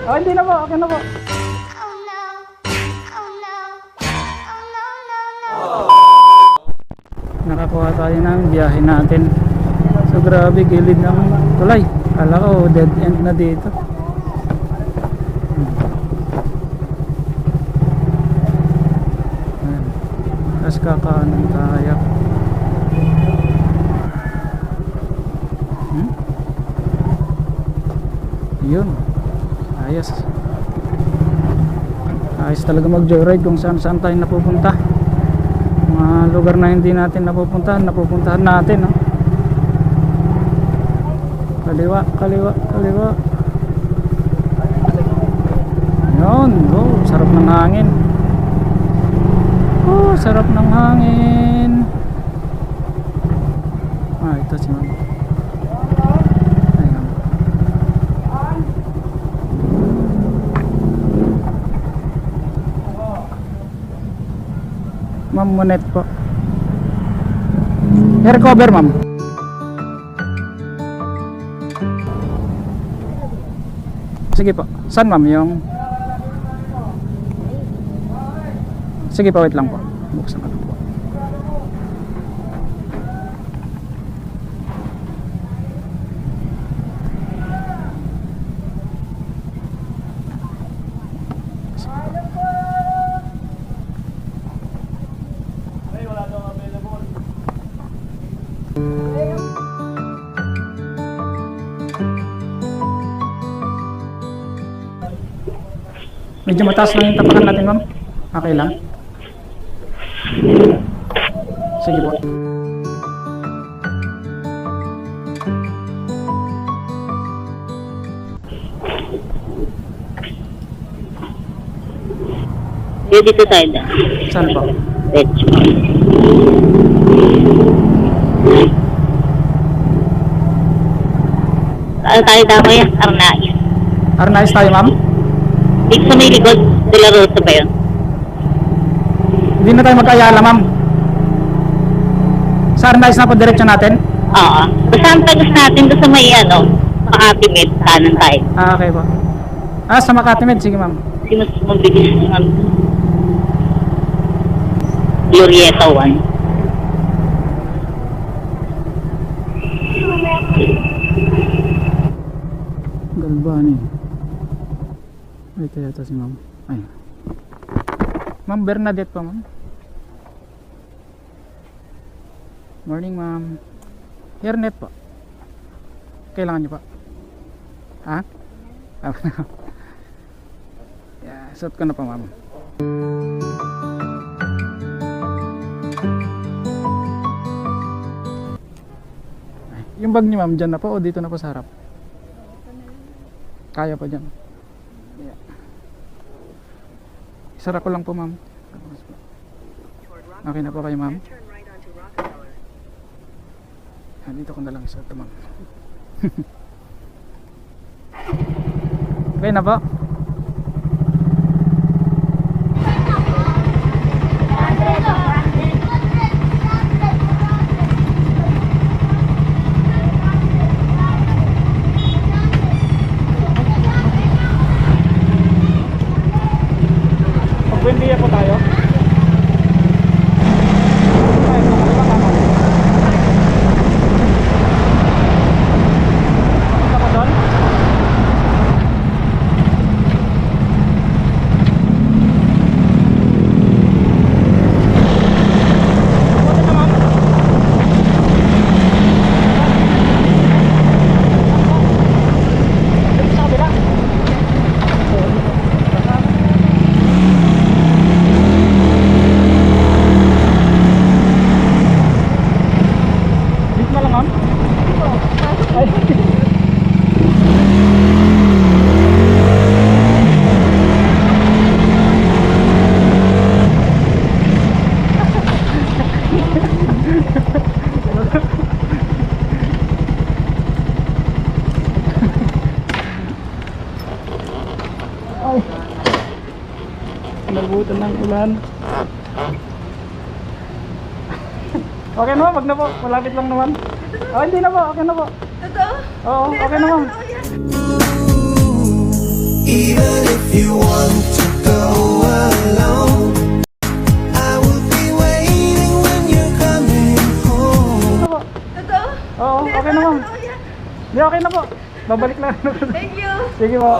Oh, hindi na po. Okay na po. Nakakuha tayo ng biyahe natin. So grabe, gilid ng tulay. Kala ko dead end na dito. Ayan. Tapos kakaanan tayo. Yun. Ayos. Ayos talaga mag joyride kung saan saan tayo napupunta. Mga lugar na hindi natin napupuntahan natin, no? Kaliwa, kaliwa, kaliwa. Yun. Oh, sarap ng hangin. Oh, sarap ng hangin. Ah, ito si mama. Ayan. Ma'am Monet po. Air cover, ma'am. Sige po. Saan, ma'am? Yung... Sige po, wait lang po. Buksan ko lang po. Medyo mataas lang yung tapakan natin, ma'am. Okay lang. Sige po. Dito tayo na. Saan po? Medyo. Ano tayo damo yan? Arnais. Arnais tayo, ma'am? Dito sa may likod, De La Rosa ba yun? Hindi na tayo mag-Ayala, ma'am. Sa Arnais na po, diretso natin? Oo. Basta ang tagas natin doon sa may Makati Med, kanan tayo. Ah, okay po. Ah, sa Makati Med. Sige, ma'am. Sino mabilis ng Glorieta 1. Galvani. Ay, ito yata si ma'am. Ay. Ma'am Bernadette po, ma'am. Morning, ma'am. Hairnet po. Kailangan niyo pa? Ha? Yeah, suot ko na pa, ma'am. Yung bag niyo, ma'am, dyan na po o dito na po sa harap? Kaya pa dyan. Yeah. Isara ko lang po, ma'am. Okay na po kayo, ma'am? Dito ko na lang isuot, ma'am. Okay na po? Buendia po tayo. Nabutan ng ulan. Okay na, wag na po. Malapit lang naman. Oh, hindi na po. Okay na po. Totoo? Oo, okay na, ma'am. Even Hindi, okay na po. Babalik lang. Thank you. Sige po.